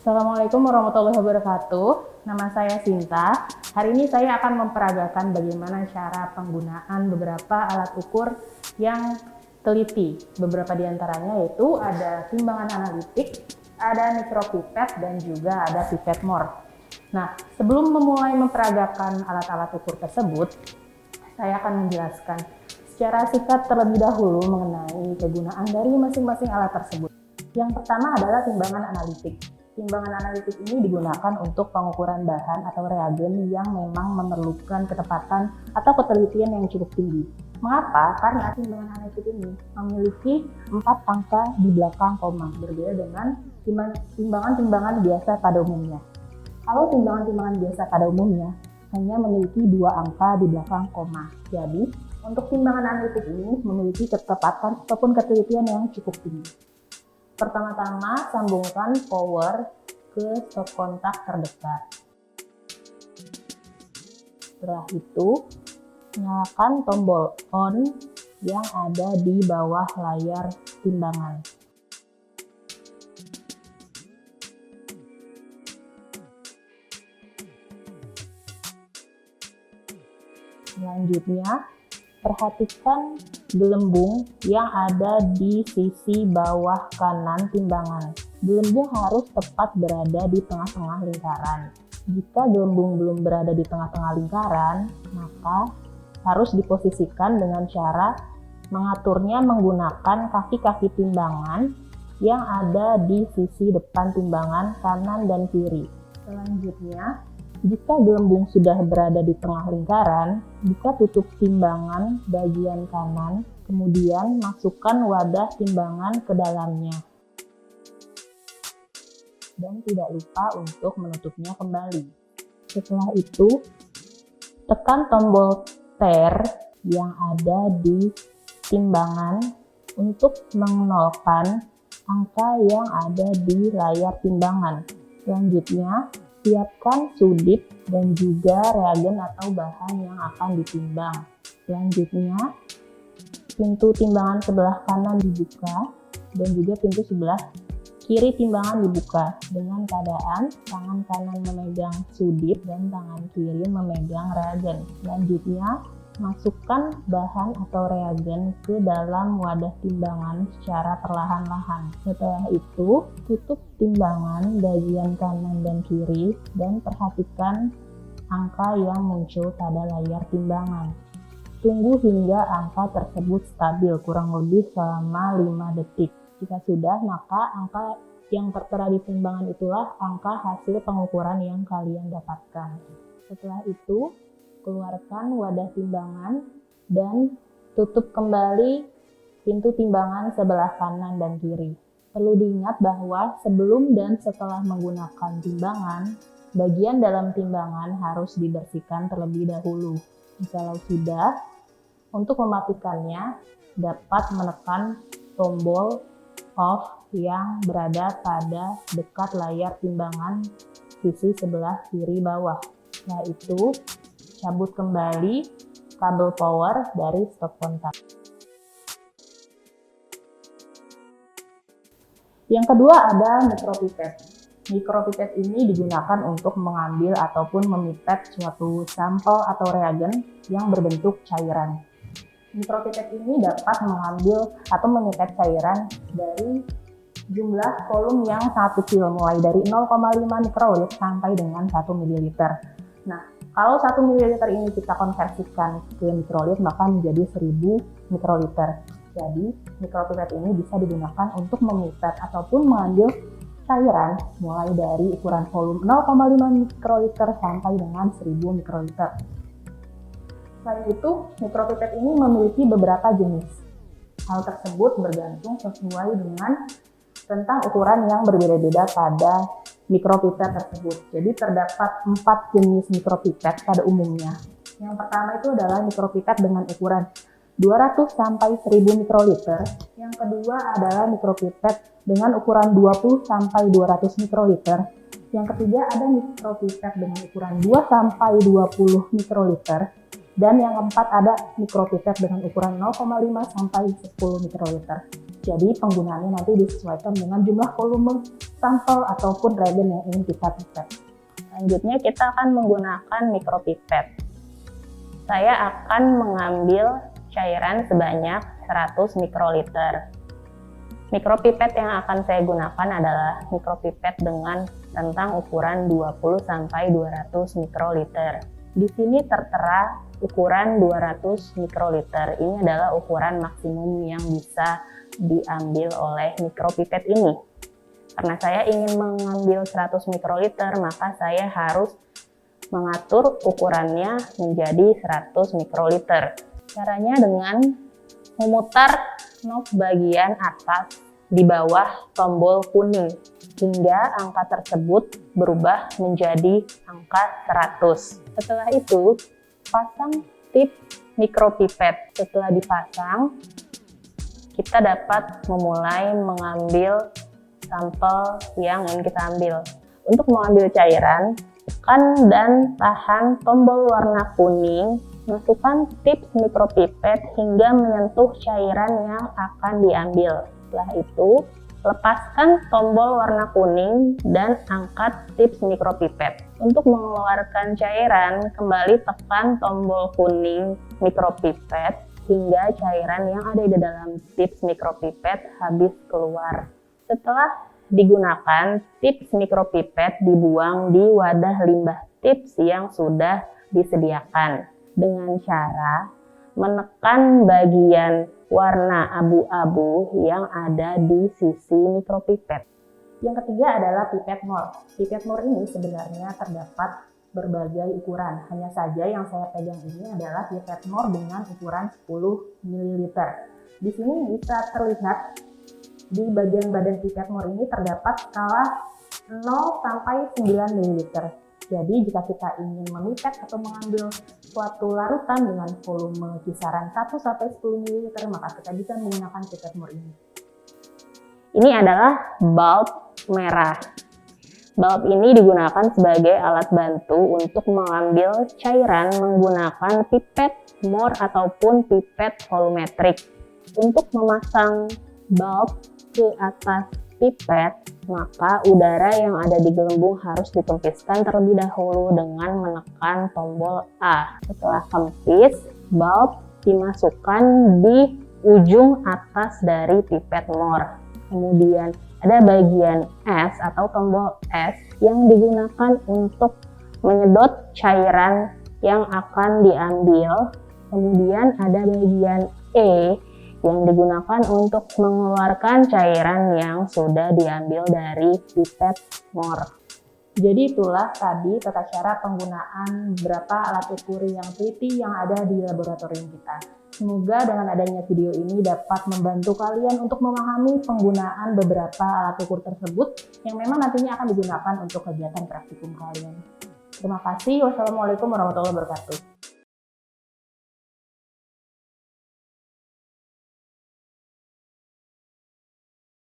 Assalamualaikum warahmatullahi wabarakatuh. Nama saya Sinta. Hari ini saya akan memperagakan bagaimana cara penggunaan beberapa alat ukur yang teliti. Beberapa di antaranya yaitu ada timbangan analitik, ada mikropipet, dan juga ada pipet more. Nah, sebelum memulai memperagakan alat-alat ukur tersebut, saya akan menjelaskan secara singkat terlebih dahulu mengenai kegunaan dari masing-masing alat tersebut. Yang pertama adalah timbangan analitik. Timbangan analitik ini digunakan untuk pengukuran bahan atau reagen yang memang memerlukan ketepatan atau ketelitian yang cukup tinggi. Mengapa? Karena timbangan analitik ini memiliki 4 angka di belakang koma, berbeda dengan timbangan-timbangan biasa pada umumnya. Kalau timbangan-timbangan biasa pada umumnya hanya memiliki 2 angka di belakang koma. Jadi, untuk timbangan analitik ini memiliki ketepatan ataupun ketelitian yang cukup tinggi. Pertama-tama, sambungkan power ke stop kontak terdekat. Setelah itu, nyalakan tombol on yang ada di bawah layar timbangan. Selanjutnya, perhatikan gelembung yang ada di sisi bawah kanan timbangan. Gelembung harus tepat berada di tengah-tengah lingkaran. Jika gelembung belum berada di tengah-tengah lingkaran, maka harus diposisikan dengan cara mengaturnya menggunakan kaki-kaki timbangan yang ada di sisi depan timbangan kanan dan kiri. Selanjutnya, jika gelembung sudah berada di tengah lingkaran, buka tutup timbangan bagian kanan, kemudian masukkan wadah timbangan ke dalamnya. Dan tidak lupa untuk menutupnya kembali. Setelah itu, tekan tombol enter yang ada di timbangan untuk menolkan angka yang ada di layar timbangan. Selanjutnya, siapkan sudip dan juga reagen atau bahan yang akan ditimbang. Selanjutnya, pintu timbangan sebelah kanan dibuka dan juga pintu sebelah kiri timbangan dibuka dengan keadaan tangan kanan memegang sudip dan tangan kiri memegang reagen. Selanjutnya, masukkan bahan atau reagen ke dalam wadah timbangan secara perlahan-lahan. Setelah itu, tutup timbangan bagian kanan dan kiri dan perhatikan angka yang muncul pada layar timbangan. Tunggu hingga angka tersebut stabil kurang lebih selama 5 detik. Jika sudah, maka angka yang tertera di timbangan itulah angka hasil pengukuran yang kalian dapatkan. Setelah itu, keluarkan wadah timbangan dan tutup kembali pintu timbangan sebelah kanan dan kiri. Perlu diingat bahwa sebelum dan setelah menggunakan timbangan, bagian dalam timbangan harus dibersihkan terlebih dahulu. Jikalau sudah, untuk mematikannya dapat menekan tombol off yang berada pada dekat layar timbangan sisi sebelah kiri bawah. Setelah itu, cabut kembali kabel power dari stop kontak. Yang kedua ada mikropipet. Mikropipet ini digunakan untuk mengambil ataupun memipet suatu sampel atau reagen yang berbentuk cairan. Mikropipet ini dapat mengambil atau memipet cairan dari jumlah volume yang sangat kecil, mulai dari 0,5 mikroliter sampai dengan 1 ml. Nah, kalau 1 ml ini kita konversikan ke mikroliter, maka menjadi 1000 mikroliter. Jadi, mikropipet ini bisa digunakan untuk memipet ataupun mengambil cairan mulai dari ukuran volume 0,5 mikroliter sampai dengan 1000 mikroliter. Selain itu, mikropipet ini memiliki beberapa jenis. Hal tersebut bergantung sesuai dengan tentang ukuran yang berbeda-beda pada mikropipet tersebut. Jadi terdapat 4 jenis mikropipet pada umumnya. Yang pertama itu adalah mikropipet dengan ukuran 200 sampai 1000 mikroliter. Yang kedua adalah mikropipet dengan ukuran 20 sampai 200 mikroliter. Yang ketiga ada mikropipet dengan ukuran 2 sampai 20 mikroliter. Dan yang keempat ada mikropipet dengan ukuran 0,5 sampai 10 mikroliter. Jadi penggunaannya nanti disesuaikan dengan jumlah volume sampel ataupun reagen yang ingin kita pipet. Selanjutnya kita akan menggunakan mikropipet. Saya akan mengambil cairan sebanyak 100 mikroliter. Mikropipet yang akan saya gunakan adalah mikropipet dengan rentang ukuran 20 sampai 200 mikroliter. Di sini tertera ukuran 200 mikroliter. Ini adalah ukuran maksimum yang bisa diambil oleh mikropipet ini. Karena saya ingin mengambil 100 mikroliter, maka saya harus mengatur ukurannya menjadi 100 mikroliter. Caranya dengan memutar knob bagian atas di bawah tombol kuning hingga angka tersebut berubah menjadi angka 100. Setelah itu, pasang tip mikropipet. Setelah dipasang, kita dapat memulai mengambil sampel yang ingin kita ambil. Untuk mengambil cairan, tekan dan tahan tombol warna kuning, masukkan tips mikropipet hingga menyentuh cairan yang akan diambil. Setelah itu, lepaskan tombol warna kuning dan angkat tips mikropipet. Untuk mengeluarkan cairan, kembali tekan tombol kuning mikropipet hingga cairan yang ada di dalam tips mikropipet habis keluar. Setelah digunakan, tips mikropipet dibuang di wadah limbah tips yang sudah disediakan dengan cara menekan bagian warna abu-abu yang ada di sisi mikropipet. Yang ketiga adalah pipet more. Pipet more ini sebenarnya terdapat berbagai ukuran. Hanya saja yang saya pegang ini adalah pipet more dengan ukuran 10 ml. Di sini bisa terlihat di bagian badan pipet more ini terdapat skala 0 sampai 9 ml. Jadi jika kita ingin memipet atau mengambil suatu larutan dengan volume kisaran 1 sampai 10 ml, maka kita bisa menggunakan pipet more ini. Ini adalah bulb merah. Bulb ini digunakan sebagai alat bantu untuk mengambil cairan menggunakan pipet more ataupun pipet volumetrik. Untuk memasang bulb ke atas pipet, maka udara yang ada di gelembung harus ditempiskan terlebih dahulu dengan menekan tombol A. Setelah kempis, bulb dimasukkan di ujung atas dari pipet more. Kemudian ada bagian S atau tombol S yang digunakan untuk menyedot cairan yang akan diambil. Kemudian ada bagian E yang digunakan untuk mengeluarkan cairan yang sudah diambil dari pipet more. Jadi itulah tadi tata cara penggunaan beberapa alat ukur yang teliti yang ada di laboratorium kita. Semoga dengan adanya video ini dapat membantu kalian untuk memahami penggunaan beberapa alat ukur tersebut yang memang nantinya akan digunakan untuk kegiatan praktikum kalian. Terima kasih. Wassalamualaikum warahmatullahi wabarakatuh.